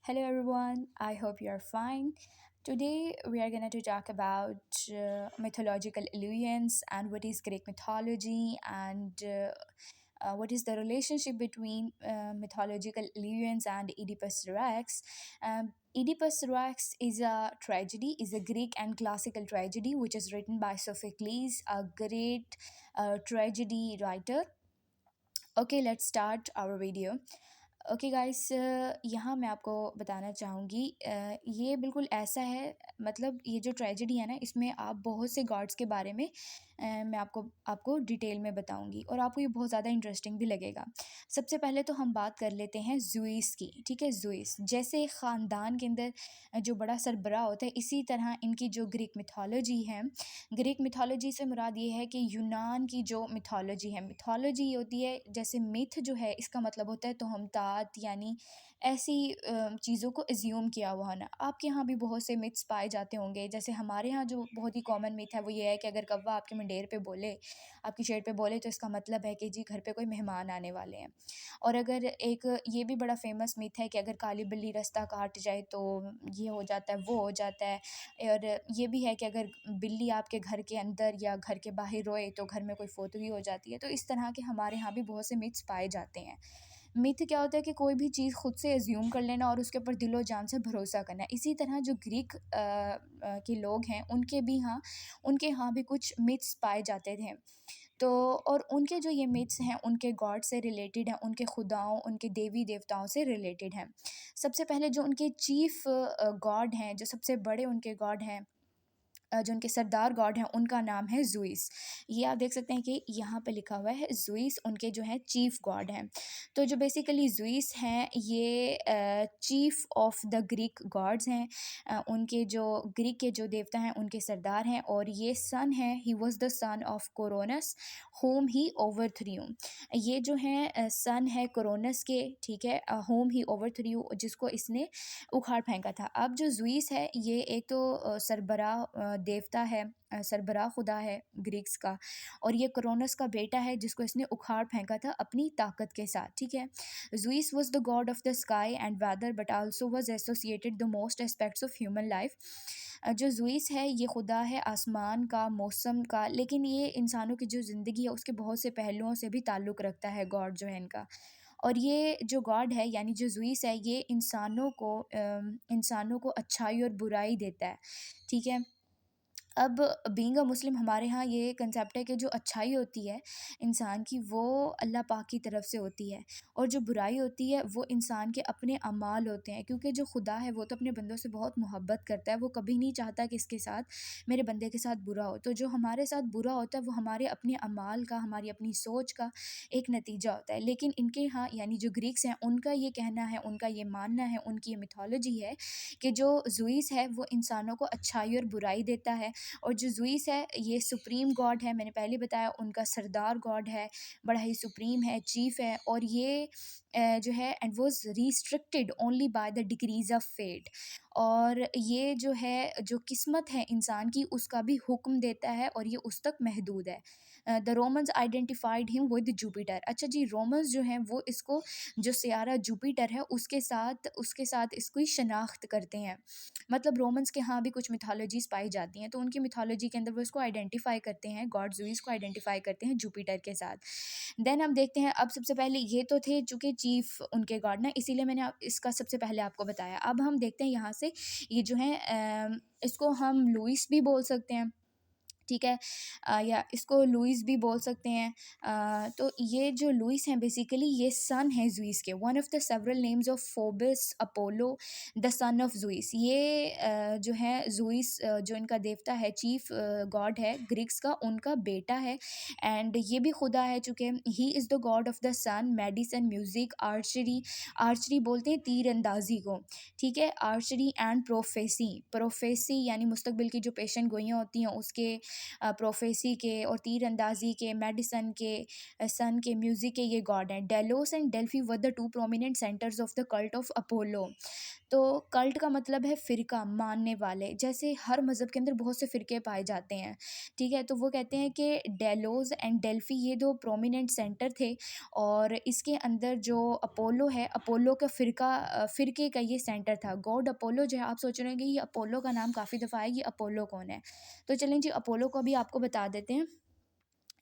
Hello everyone, I hope you are fine. Today we are going to talk about mythological illusions and what is Greek mythology and what is the relationship between mythological illusions and Oedipus Rex. Oedipus Rex is a tragedy, is a Greek and classical tragedy which is written by Sophocles, a great tragedy writer. Okay, let's start our video. Okay guys, यहाँ मैं आपको बताना चाहूँगी, ये बिल्कुल ऐसा है, मतलब ये जो ट्रेजेडी है ना, इसमें आप बहुत से गॉड्स के बारे में मैं आपको आपको डिटेल में बताऊँगी और आपको ये बहुत ज़्यादा इंटरेस्टिंग भी लगेगा। सबसे पहले तो हम बात कर लेते हैं ज़ुइस की। ठीक है, ज़ुइस जैसे एक ख़ानदान के अंदर जो बड़ा सरबराह होता है, इसी तरह इनकी जो ग्रीक मिथोलॉजी है, ग्रीक मिथोलॉजी से मुराद ये है कि यूनान की जो मिथोलॉजी है, मिथोलॉजी ये होती है, जैसे मिथ जो है इसका मतलब होता है तोहमतात, यानी ऐसी चीज़ों को एज्यूम किया हुआ होना। आपके यहाँ भी बहुत से मिथ्स पाए जाते होंगे, जैसे हमारे यहाँ जो बहुत ही कॉमन मिथ है वो ये है कि अगर कौवा आपके मंडेर पे बोले, आपकी शेड पे बोले, तो इसका मतलब है कि जी घर पे कोई मेहमान आने वाले हैं। और अगर एक ये भी बड़ा फेमस मिथ है कि अगर काली बिल्ली रास्ता काट जाए तो ये हो जाता है, वो हो जाता है। और ये भी है कि अगर बिल्ली आपके घर के अंदर या घर के बाहर रोए तो घर में कोई फौतगी हो जाती है। तो इस तरह के हमारे यहाँ भी बहुत से मिथ्स पाए जाते हैं। मिथ क्या होता है कि कोई भी चीज़ खुद से एज्यूम कर लेना और उसके ऊपर दिलो जान से भरोसा करना। इसी तरह जो ग्रीक के लोग हैं उनके यहाँ भी कुछ मिथ्स पाए जाते थे। तो और उनके जो ये मिथ्स हैं उनके गॉड से रिलेटेड हैं, उनके खुदाओं, उनके देवी देवताओं से रिलेटेड हैं। सबसे पहले जो उनके चीफ गॉड हैं, जो सबसे बड़े उनके गॉड हैं, जो उनके सरदार गॉड हैं, उनका नाम है ज़ुइस। ये आप देख सकते हैं कि यहाँ पे लिखा हुआ है ज़ुइस उनके जो है चीफ गॉड हैं। तो जो बेसिकली ज़ुइस हैं ये chief of the Greek gods हैं। उनके जो ग्रीक के जो देवता हैं उनके सरदार हैं, और ये सन है, he was the son of Cronus whom he overthrew. ये जो है सन है कोरोनस के, ठीक है, होम ही ओवर थ्रू, जिसको इसने उखाड़ फेंका था। अब जो ज़ुइस है ये एक तो सरबराह देवता है, सरबराह खुदा है ग्रीक्स का, और ये क्रोनस का बेटा है जिसको इसने उखाड़ फेंका था अपनी ताकत के साथ। ठीक है, Zeus was the god of the sky and weather but also was associated the most aspects of human life. जो ज़ुइस है ये खुदा है आसमान का, मौसम का, लेकिन ये इंसानों की जो ज़िंदगी है उसके बहुत से पहलुओं से भी ताल्लुक़ रखता है, गॉड जो है इनका। और ये जो गॉड है, यानी जो ज़ुइस है, ये इंसानों को अच्छाई और बुराई देता है। ठीक है, अब बीइंग अ मुस्लिम हमारे यहाँ ये कंसेप्ट है कि जो अच्छाई होती है इंसान की, वो अल्लाह पाक की तरफ से होती है, और जो बुराई होती है वो इंसान के अपने अमाल होते हैं, क्योंकि जो खुदा है वो तो अपने बंदों से बहुत मोहब्बत करता है, वो कभी नहीं चाहता कि इसके साथ, मेरे बंदे के साथ बुरा हो। तो जो हमारे साथ बुरा होता है वो हमारे अपने अमाल का, हमारी अपनी सोच का एक नतीजा होता है। लेकिन इनके यहाँ, यानी जो ग्रीक्स हैं, उनका ये कहना है, उनका ये मानना है, उनकी ये मिथोलॉजी है कि जो ज़ुइस है वो इंसानों को अच्छाई और बुराई देता है। और जो ज़ुइस है ये सुप्रीम गॉड है, मैंने पहले बताया, उनका सरदार गॉड है, बड़ा ही सुप्रीम है, चीफ है, और ये जो है and was restricted only by the decrees of fate. और ये जो है, जो किस्मत है इंसान की, उसका भी हुक्म देता है और ये उस तक महदूद है। The Romans identified him with Jupiter. अच्छा जी, रोमन्स जो हैं वो इसको, जो सियारा जुपिटर है उसके साथ इसकी शनाख्त करते हैं। मतलब रोमन्स के यहाँ भी कुछ मिथोलॉजीज़ पाई जाती हैं, तो उनकी मिथोलॉजी के अंदर वो इसको आइडेंटिफ़ाई करते हैं, गॉड ज़ुइस को आइडेंटिफ़ाई करते हैं जुपिटर के साथ। देन हम देखते हैं, अब सबसे पहले ये तो थे चूँकि चीफ़ उनके गॉड ना, इसीलिए मैंने इसका सबसे पहले आपको बताया। अब हम देखते हैं यहाँ से, ये जो है इसको हम लुइस भी बोल सकते हैं। ठीक है, या इसको लुइस भी बोल सकते हैं। तो ये जो लुइस हैं बेसिकली ये सन है ज़ुइस के, one of the several names of Phoebus Apollo the son of Zeus. ये जो है ज़ुइस, जो इनका देवता है, चीफ गॉड है ग्रीक्स का, उनका बेटा है। एंड ये भी खुदा है, चूँकि he is the god of the sun, medicine, music, archery, archery बोलते हैं तीर अंदाजी को। ठीक है, आर्चरी एंड प्रोफेसी, प्रोफेसी यानी मुस्तकबिल की जो पेशन गोइयाँ होती हैं उसके प्रोफेसी के और तीर अंदाजी के, मेडिसन के, सन के, म्यूजिक के ये गॉड हैं। Delos and Delphi were the two prominent centres of the cult of Apollo. तो कल्ट का मतलब है फ़िरका, मानने वाले। जैसे हर मज़हब के अंदर बहुत से फ़िरके पाए जाते हैं, ठीक है? तो वो कहते हैं कि डेलोज़ एंड डेल्फ़ी ये 2 प्रोमिनेंट सेंटर थे, और इसके अंदर जो अपोलो है, अपोलो का फ़िरके का ये सेंटर था। गॉड अपोलो जो है, आप सोच रहे होंगे ये अपोलो का नाम काफ़ी दफ़ा आया, ये अपोलो कौन है? तो चलें जी, अपोलो को भी आपको बता देते हैं।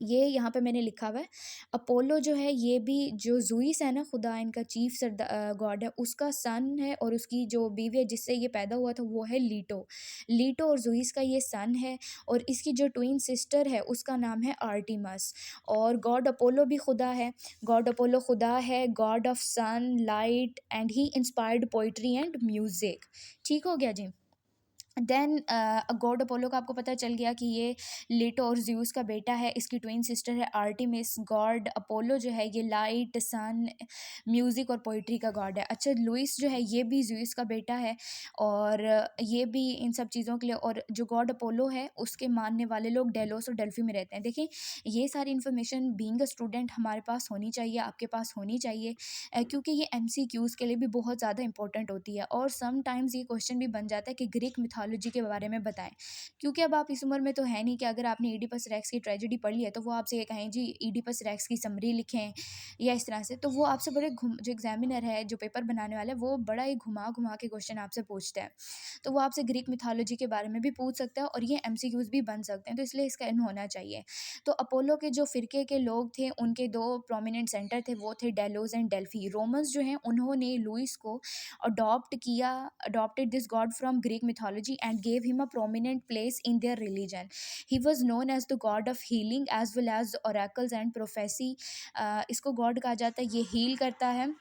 ये यहाँ पे मैंने लिखा हुआ है। अपोलो जो है ये भी, जो ज़ूइस है ना, खुदा इनका चीफ गॉड है, उसका सन है, और उसकी जो बीवी है जिससे ये पैदा हुआ था वो है लीटो। लीटो और ज़ूइस का ये सन है, और इसकी जो ट्विन सिस्टर है उसका नाम है आर्टिमस। और गॉड अपोलो भी खुदा है। गॉड अपोलो खुदा है, god of sun, light, and he inspired poetry and music. ठीक हो गया जी। देन गॉड अपोलो का आपको पता चल गया कि ये लीटो और ज़्यूस का बेटा है, इसकी ट्विन सिस्टर है आर्टिमिस। गॉड अपोलो जो है ये लाइट, सन, म्यूज़िक और पोइट्री का गॉड है। अच्छा, लुइस जो है ये भी ज़्यूस का बेटा है, और ये भी इन सब चीज़ों के लिए। और जो गॉड अपोलो है उसके मानने वाले लोग डेलोस और डेल्फी में रहते हैं। देखिए, ये सारी इन्फॉर्मेशन बीइंग अ स्टूडेंट हमारे पास होनी चाहिए, आपके पास होनी चाहिए, क्योंकि ये एमसीक्यूज़ के लिए भी बहुत ज़्यादा इंपॉर्टेंट होती है। और समटाइम्स ये क्वेश्चन भी बन जाता है कि ग्रीक मिथोलॉजी के बारे में बताएं, क्योंकि अब आप इस उम्र में तो है नहीं कि अगर आपने ईडिपस रेक्स की ट्रेजेडी पढ़ ली है तो वो आपसे ये कहें जी ईडिपस रेक्स की समरी लिखें या इस तरह से। तो वो आपसे बड़े जो एग्जामिनर है, जो पेपर बनाने वाला है, वो बड़ा ही घुमा घुमा के क्वेश्चन आपसे पूछता है। तो वो आपसे ग्रीक मिथोलॉजी के बारे में भी पूछ सकता है, और ये एमसीक्यूज़ भी बन सकते हैं, तो इसलिए इसका इल्म होना चाहिए। तो अपोलो के जो फ़िरके के लोग थे, उनके 2 प्रोमिनेंट सेंटर थे, वो थे डेलोस एंड डेल्फी। रोमन्स जो हैं उन्होंने लुइस को adopted this god from Greek mythology and gave him a prominent place in their religion. He was known as the god of healing as well as oracles and prophecy. इसको god कहा जाता है, ये हील करता है।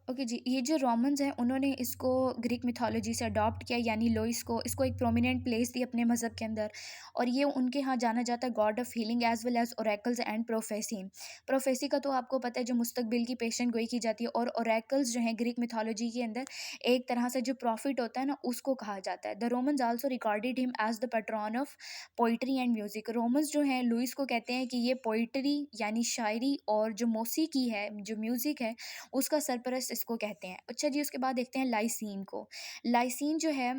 Okay जी, ये जो Romans हैं उन्होंने इसको ग्रीक मिथोलॉजी से अडॉप्ट किया, यानी लोइस को, इसको एक प्रोमिनेंट प्लेस दी अपने मज़हब के अंदर, और ये उनके यहाँ जाना जाता है god of healing as well as oracles and prophecy. Prophecy का तो आपको पता है, जो मुस्तकबिल की पेशन गोई की जाती है, और ओरेकल्स जो हैं ग्रीक मिथोलॉजी के अंदर एक तरह से जो प्रॉफिट होता है ना, उसको कहा जाता है। The Romans also recorded him as the patron of poetry and music. Romans जो हैं लुइस को कहते हैं कि ये पोइट्री यानी शायरी, और जो मौसीकी है, जो म्यूज़िक है, उसका सरपरस्त इसको कहते हैं। अच्छा जी, उसके बाद देखते हैं लाइसीन को। लाइसीन जो है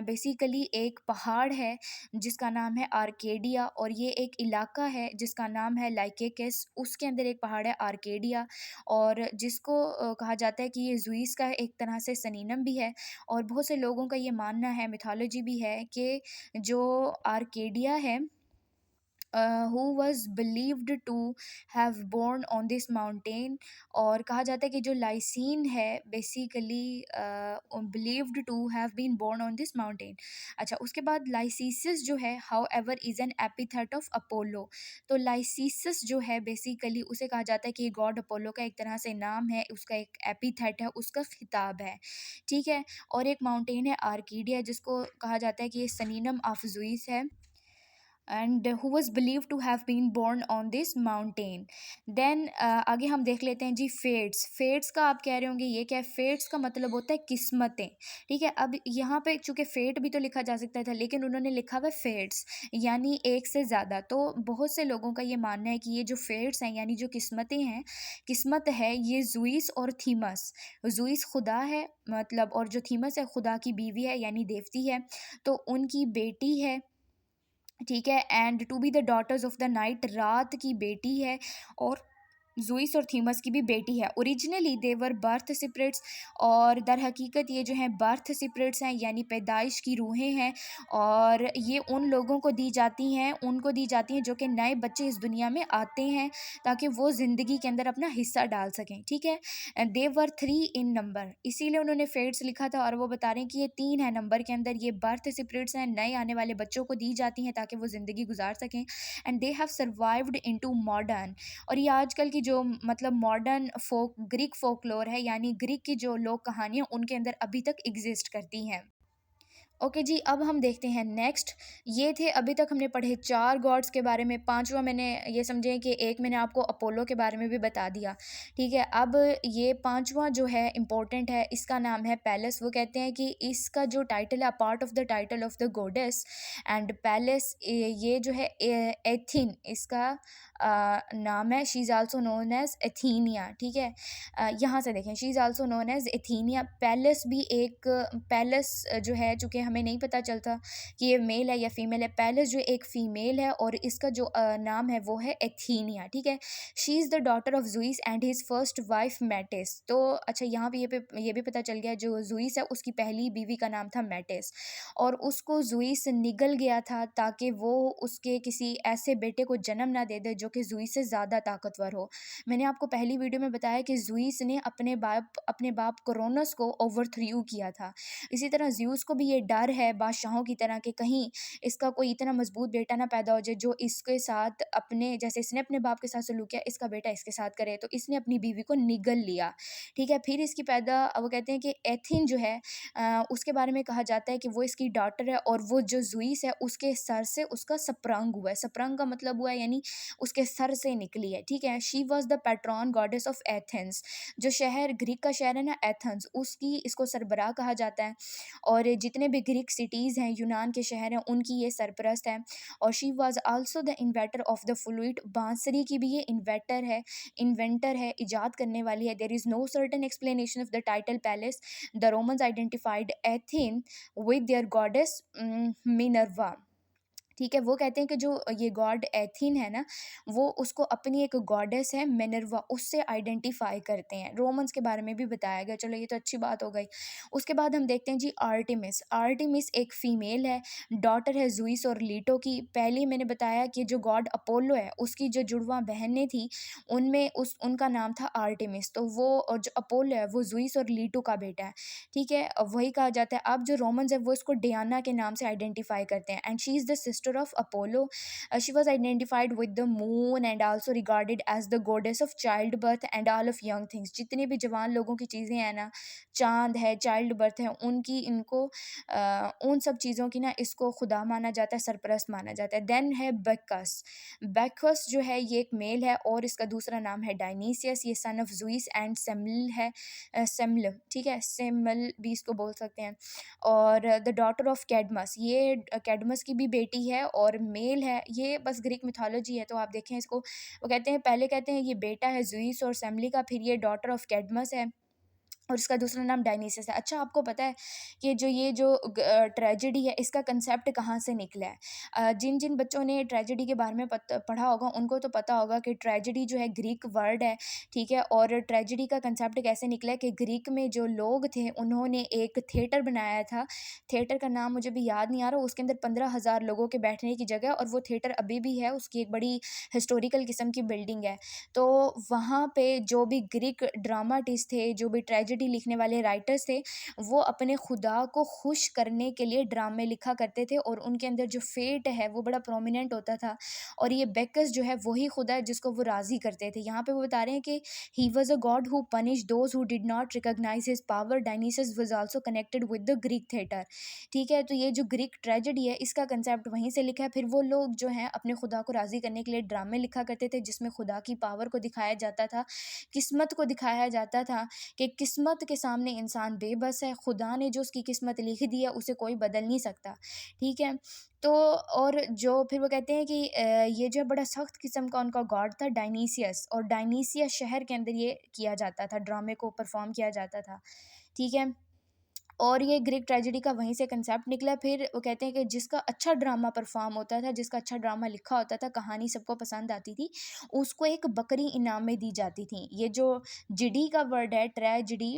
बेसिकली एक पहाड़ है जिसका नाम है आर्केडिया, और ये एक इलाका है जिसका नाम है लाइकेकिस। उसके अंदर एक पहाड़ है आर्केडिया, और जिसको कहा जाता है कि ये ज़ुइस का एक तरह से सनीनम भी है। और बहुत से लोगों का ये मानना है, मिथोलॉजी भी है, कि जो आर्केडिया है, who was believed to have born on this mountain। और कहा जाता है कि जो लाइसीन है basically believed to have been born on this mountain। अच्छा, उसके बाद लाइसिस जो है how ever is an epithet of Apollo. तो लाइसिस जो है बेसिकली उसे कहा जाता है कि गॉड अपोलो का एक तरह से नाम है, उसका एक एपिथेट है, उसका खिताब है, ठीक है। और एक माउंटेन है आर्कीडिया, जिसको कहा जाता है कि ये सनीनम ऑफ ज़ुइस है, and who was believe to have been born on this mountain. Then आगे हम देख लेते हैं जी फेट्स। फेट्स का आप कह रहे होंगे ये क्या है? फेट्स का मतलब होता है किस्मतें, ठीक है। अब यहाँ पे चूंकि फेट भी तो लिखा जा सकता था, लेकिन उन्होंने लिखा हुआ फेट्स, यानी एक से ज़्यादा। तो बहुत से लोगों का ये मानना है कि ये जो फेट्स हैं, यानी जो किस्मतें हैं, किस्मत है, ये जुइस और थीमस। जुइस खुदा है मतलब, और जो थीमस है खुदा की बीवी है, यानी देवती है, तो उनकी बेटी है, ठीक है। And to be the daughters of the night, रात की बेटी है, और जुइस और थीमस की भी बेटी है। ओरिजिनली देवर बर्थ सिपरेट्स, और दर हकीकत ये जो हैं बर्थ सिपरेट्स हैं, यानी पैदाइश की रूहें हैं। और ये उन लोगों को दी जाती हैं, उनको दी जाती हैं जो कि नए बच्चे इस दुनिया में आते हैं, ताकि वो ज़िंदगी के अंदर अपना हिस्सा डाल सकें, ठीक है। दे वर 3 इन नंबर, इसीलिए उन्होंने फेट्स लिखा था। और वो बता रहे हैं कि ये 3 है नंबर के अंदर, ये बर्थ सिपरेट्स हैं, नए आने वाले बच्चों को दी जाती हैं ताकि वो ज़िंदगी गुजार सकें। And they have survived into modern, और ये आजकल की जो मतलब मॉडर्न ग्रीक फोकलोर है, यानी ग्रीक की जो लोक कहानियाँ उनके अंदर अभी तक एग्जिस्ट करती हैं। ओके जी, अब हम देखते हैं नेक्स्ट। ये थे अभी तक हमने पढ़े 4 गॉड्स के बारे में, 5वां मैंने ये समझें कि एक मैंने आपको अपोलो के बारे में भी बता दिया, ठीक है? अब ये 5वां जो है इम्पोर्टेंट है, इसका नाम है पैलेस। वो कहते हैं कि इसका जो टाइटल है, a part of the title of the goddess and Pallas, ये जो है एथिन इसका नाम है। She is also known as Athenia, ठीक है? यहाँ से देखें, she is also known as Athenia. Pallas भी एक पैलेस जो है, चूँकि हमें नहीं पता चलता कि ये मेल है या फीमेल है। पैलेस जो एक फीमेल है और इसका जो नाम है वो है एथीनिया, ठीक है? She is the daughter of Zeus and his first wife Metis. तो अच्छा, यहाँ पे ये भी पता चल गया, जो ज़ुइस है उसकी पहली बीवी का नाम था मेटिस, और उसको ज़ुइस निगल गया था ताकि वो उसके किसी ऐसे बेटे को जन्म ना दे दे जो कि ज़ुइस से ज़्यादा ताकतवर हो। मैंने आपको पहली वीडियो में बताया कि ज़ुइस ने अपने बाप क्रोनस को ओवरथ्रू किया था। इसी तरह ज़्यूस को भी ये डर है बादशाहों की तरह कि कहीं इसका कोई इतना मजबूत बेटा ना पैदा हो जाए जो इसके साथ अपने, जैसे इसने अपने बाप के साथ सलूक किया, इसका बेटा इसके साथ करे। तो इसने अपनी बीवी को निगल लिया, ठीक है? फिर इसकी पैदा, वो कहते हैं कि एथिन जो है, उसके बारे में कहा जाता है कि वो इसकी डॉटर है, और वो जो ज़ुइस है उसके सर से उसका स्प्रंग हुआ है। स्प्रंग का मतलब हुआ है यानी उसके सर से निकली है, ठीक है? She was the patron goddess of Athens. जो शहर, ग्रीक का शहर है ना एथेंस, उसकी इसको सरबराह कहा जाता है, और जितने भी ग्रीक सिटीज़ हैं, यूनान के शहर हैं, उनकी ये सरपरस्त है। और she was also the inventor of the fluid. बांसुरी की भी ये इन्वेंटर है, इजाद करने वाली है। There is no certain explanation of the title Pallas. The Romans identified Athena with their goddess Minerva, ठीक है? वो कहते हैं कि जो ये गॉड एथिन है ना, वो उसको अपनी एक गॉडेस है मिनर्वा, उससे आइडेंटिफाई करते हैं। रोमन्स के बारे में भी बताया गया, चलो ये तो अच्छी बात हो गई। उसके बाद हम देखते हैं जी आर्टेमिस। आर्टेमिस एक फ़ीमेल है, डॉटर है ज़ुइस और लीटो की। पहले मैंने बताया कि जो गॉड अपोलो है, उसकी जो जुड़वां बहनें थी, उनमें उनका नाम था आर्टेमिस। तो वो, और जो अपोलो है वो ज़ुइस और लीटो का बेटा है, ठीक है? वही कहा जाता है। अब जो रोमन्स है वो इसको डियाना के नाम से आइडेंटिफाई करते हैं, and she is the sister of Apollo. She was identified with the moon and also regarded as the goddess of childbirth and all of young things. जितने भी जवान लोगों की चीज़ें हैं ना, चांद है, चाइल्ड बर्थ है, उनकी इनको उन सब चीज़ों की ना इसको खुदा माना जाता है, सरपरस्त माना जाता है। देन है बैकस। बैकस जो है ये एक मेल है, और इसका दूसरा नाम है डायनीसियस। ये सन ऑफ ज़ुइस एंड सेमल है, सेमल, ठीक है? सेमल भी इसको बोल सकते हैं। और द डॉटर ऑफ कैडमस, ये कैडमस की भी बेटी है और मेल है। ये बस ग्रीक मिथोलॉजी है, तो आप देखें इसको। वो कहते हैं, पहले कहते हैं ये बेटा है ज़ुइस और सेमली का, फिर ये डॉटर ऑफ कैडमस है, और इसका दूसरा नाम डायनीसियस है। अच्छा, आपको पता है कि ये जो ट्रेजेडी है, इसका कंसेप्ट कहाँ से निकला है? जिन बच्चों ने ट्रेजेडी के बारे में पढ़ा होगा, उनको तो पता होगा कि ट्रेजेडी जो है ग्रीक वर्ड है, ठीक है? और ट्रेजेडी का कंसेप्ट कैसे निकला है कि ग्रीक में जो लोग थे, उन्होंने एक थिएटर बनाया था। थिएटर का नाम मुझे भी याद नहीं आ रहा। उसके अंदर 15,000 लोगों के बैठने की जगह, और वो थिएटर अभी भी है, उसकी एक बड़ी हिस्टोरिकल किस्म की बिल्डिंग है। तो वहाँ पे जो भी ग्रीक ड्रामाटिस्ट थे, जो भी ट्रेजेडी लिखने वाले राइटर्स थे, वो अपने खुदा को खुश करने के लिए ड्रामे लिखा करते थे, और उनके अंदर जो फेट है वो बड़ा प्रोमिनेंट होता था। और ये बेकस जो है वही खुदा है जिसको वो राज़ी करते थे। यहाँ पे वो बता रहे हैं कि he was a god who punish those who did not recognize his power. Dionysus was also connected with the Greek theatre, ठीक है? तो ये जो ग्रीक ट्रेजेडी है, इसका कंसेप्ट वहीं से लिखा है। फिर वो लोग जो हैं अपने खुदा को राज़ी करने के लिए ड्रामे लिखा करते थे, जिसमें खुदा की पावर को दिखाया जाता था, किस्मत को दिखाया जाता था कि किस्मत के सामने इंसान बेबस है। खुदा ने जो उसकी किस्मत लिख दी है उसे कोई बदल नहीं सकता, ठीक है? तो और जो फिर वो कहते हैं कि ये जो बड़ा सख्त किस्म का उनका गॉड था डायनीसियस, और डायनीसियस शहर के अंदर ये किया जाता था, ड्रामे को परफॉर्म किया जाता था, ठीक है? और ये ग्रीक ट्रेजेडी का वहीं से कंसेप्ट निकला। फिर वो कहते हैं कि जिसका अच्छा ड्रामा परफॉर्म होता था, जिसका अच्छा ड्रामा लिखा होता था, कहानी सबको पसंद आती थी, उसको एक बकरी इनाम में दी जाती थी। ये जो जिडी का वर्ड है, ट्रेजिडी,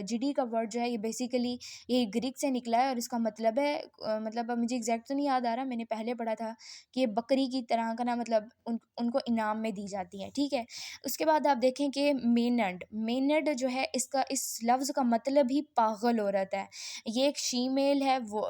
जिडी का वर्ड जो है ये बेसिकली ये ग्रीक से निकला है, और इसका मतलब है, मतलब अब मुझे एग्जैक्ट तो नहीं याद आ रहा, मैंने पहले पढ़ा था कि ये बकरी की तरह का ना, मतलब उनको इनाम में दी जाती है, ठीक है? उसके बाद आप देखें कि मेनड, मेनड जो है, इसका इस लफ्ज़ का मतलब ही पागल औरत है। ये एक शीमेल है, वो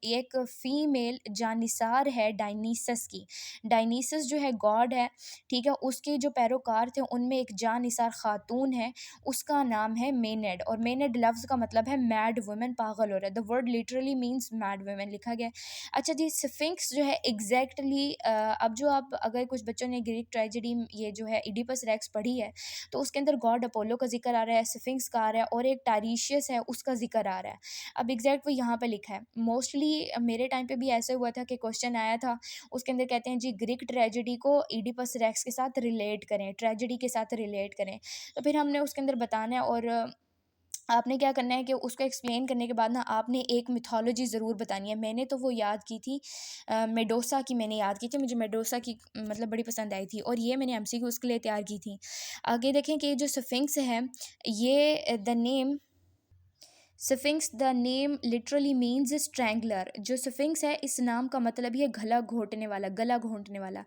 एक फ़ीमेल जानिसार है डायनीसस की। डायनीसस जो है गॉड है, ठीक है? उसके जो पैरोकार थे उनमें एक जानिसार ख़ातून है, उसका नाम है मेनेड, और मेनेड लफ्ज़ का मतलब है मैड वुमन, पागल औरत। The word literally means mad woman लिखा गया है। अच्छा जी, स्फिंक्स जो है एग्जैक्टली अब जो आप अगर कुछ बच्चों ने ग्रीक ट्रेजेडी ये जो है इडिपस रेक्स पढ़ी है, तो उसके अंदर गॉड अपोलो का जिक्र आ रहा है, स्फिंक्स का आ रहा है, और एक टारीशियस है उसका जिक्र आ रहा है। अब एग्जैक्ट वो यहाँ पे लिखा है। मोस्टली मेरे टाइम पे भी ऐसे हुआ था कि क्वेश्चन आया था, उसके अंदर कहते हैं जी ग्रीक ट्रेजेडी को इडिपस रेक्स के साथ रिलेट करें, ट्रेजेडी के साथ रिलेट करें। तो फिर हमने उसके अंदर बताना है, और आपने क्या करना है कि उसको एक्सप्लेन करने के बाद ना आपने एक मिथोलॉजी ज़रूर बतानी है। मैंने तो वो याद की थी, मेडोसा की मैंने याद की थी, मुझे मेडोसा की मतलब बड़ी पसंद आई थी, और ये मैंने एमसीक्यू उसके लिए तैयार की थी। आगे देखें कि जो स्फिंक्स है, ये the name sphinx the name literally means strangler. जो स्फिंक्स है इस नाम का मतलब ये गला घोटने वाला, गला घोंटने वाला।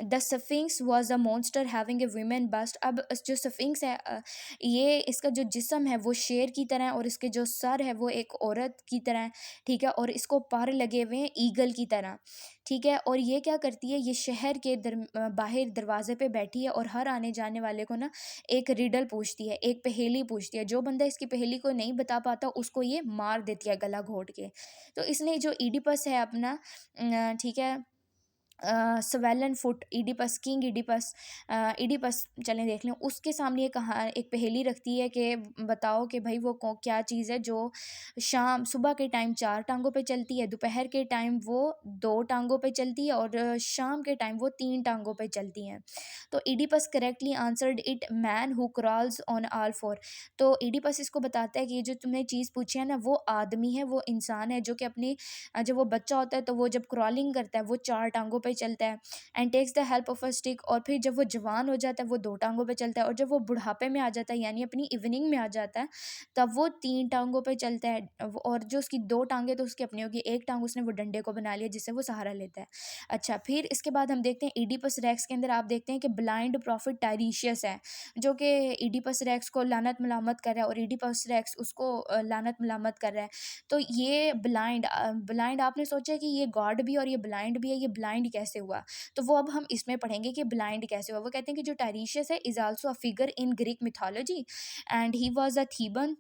The sphinx was a monster having a women bust. अब जो स्फिंक्स है ये इसका जो जिस्म है वो शेर की तरह है, और इसके जो सर है वो एक औरत की तरह है, ठीक है? और इसको पर लगे हुए हैं ईगल की तरह, ठीक है? और ये क्या करती है, ये शहर के बाहर दरवाजे पे बैठी है, और हर आने जाने वाले को ना एक रिडल पूछती है, एक पहेली पूछती है। जो बंदा इसकी पहेली को नहीं बता पाता उसको ये मार देती है गला घोट के। तो इसने जो ईडिपस है अपना, ठीक है, swollen foot Oedipus, king Oedipus, Oedipus चलें देख लें, उसके सामने ये कहा एक पहेली रखती है कि बताओ कि भाई वो क्या चीज़ है जो शाम सुबह के टाइम चार टांगों पे चलती है, दोपहर के टाइम वो दो टांगों पे चलती है, और शाम के टाइम वो तीन टांगों पे चलती हैं। तो Oedipus correctly answered it man who crawls on all four. तो ईडिपस इसको बताता है कि ये जो तुमने चीज़ पूछी है ना, वो आदमी है, वो इंसान है जो कि अपनी जब वो बच्चा होता है तो वो जब क्रॉलिंग करता है वो चार टांगों पे चलता है, and takes the help of a stick. और फिर जब वो जवान हो जाता है वो दो टांगों पे चलता है, और जब वो बुढ़ापे में आ जाता है यानी अपनी इवनिंग में आ जाता है तब वो तीन टांगों पे चलता है। और जो उसकी दो टांगें तो उसकी अपनी होगी, एक टांग उसने वो डंडे को बना लिया जिससे वो सहारा लेता है। अच्छा, फिर इसके बाद हम देखते हैं ईडिपस रेक्स के अंदर आप देखते हैं कि ब्लाइंड प्रॉफिट टाइरिशियस है, जो कि ईडिपस रेक्स को लानत मलामत कर रहा है, और ईडिपस रेक्स उसको लानत मलामत कर रहा है। तो ये ब्लाइंड आपने सोचा कि ये गॉड भी और ये ब्लाइंड भी है, ये ब्लाइंड कैसे हुआ? तो वो अब हम इसमें पढ़ेंगे कि ब्लाइंड कैसे हुआ। वो कहते हैं कि जो टाइरिशियस है is also a figure in Greek mythology, and he was a Theban.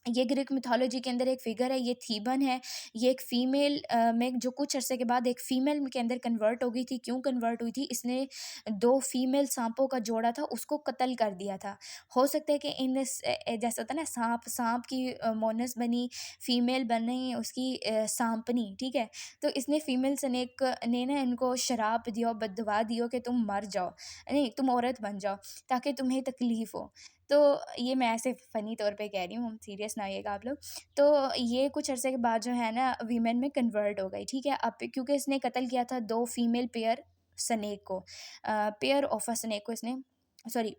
ये ग्रीक मिथोलॉजी के अंदर एक फिगर है, ये थीबन है। ये एक फीमेल में जो कुछ अरसे के बाद एक फीमेल के अंदर कन्वर्ट हो गई थी। क्यों कन्वर्ट हुई थी? इसने दो फीमेल सांपों का जोड़ा था उसको कत्ल कर दिया था। हो सकता है कि जैसा होता है ना, सांप सांप की मोनस बनी, फीमेल बनी उसकी सांपनी, ठीक है? तो इसने फीमेल स्नेक ने ना इनको शराब दिया, बददुआ दियो कि तुम मर जाओ, नहीं तुम औरत बन जाओ ताकि तुम्हें तकलीफ हो। तो ये मैं ऐसे फ़नी तौर पे कह रही हूँ, सीरियस ना होइएगा आप लोग। तो ये कुछ अरसे के बाद जो है ना वीमेन में कन्वर्ट हो गई, ठीक है? अब क्योंकि इसने कत्ल किया था 2 फीमेल पेयर स्नेक को, पेयर ऑफ अ स्नेक को इसने, sorry,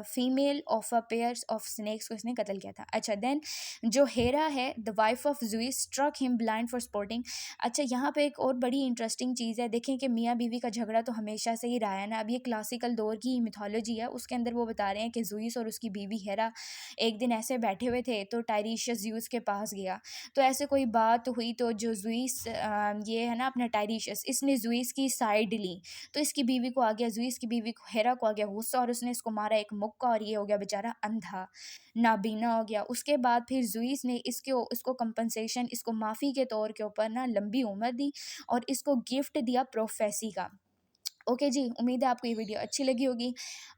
female of a pairs of snakes को इसने कत्ल किया था। अच्छा, देन जो हेरा है the wife of Zeus struck him blind for sporting. अच्छा, यहाँ पे एक और बड़ी इंटरेस्टिंग चीज़ है। देखें कि मियाँ बीवी का झगड़ा तो हमेशा से ही रहा है ना। अब ये क्लासिकल दौर की मिथोलॉजी है, उसके अंदर वो बता रहे हैं कि ज़ुइस और उसकी बीवी हेरा एक दिन ऐसे बैठे हुए थे तो टायरिशियस ज़्यूस के पास गया। तो ऐसे कोई बात हुई तो जो ज़ुइस ये है ना अपना टायरिशियस, इसने ज़ुइस की साइड ली। तो इसकी बीवी को आ गया, ज़ुइस की बीवी को, हेरा को आ गया गुस्सा, और उसने इसको मारा एक मुक्का, और ये हो गया बेचारा अंधा, नाबीना हो गया। उसके बाद फिर ज़ुइस ने इसको कंपनसेशन, इसको माफ़ी के तौर के ऊपर ना लंबी उम्र दी, और इसको गिफ्ट दिया प्रोफेसी का। ओके जी, उम्मीद है आपको ये वीडियो अच्छी लगी होगी,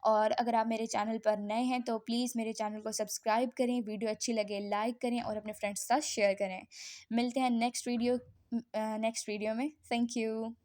और अगर आप मेरे चैनल पर नए हैं तो प्लीज़ मेरे चैनल को सब्सक्राइब करें, वीडियो अच्छी लगे लाइक करें, और अपने फ्रेंड्स के साथ शेयर करें। मिलते हैं नेक्स्ट वीडियो में। Thank you.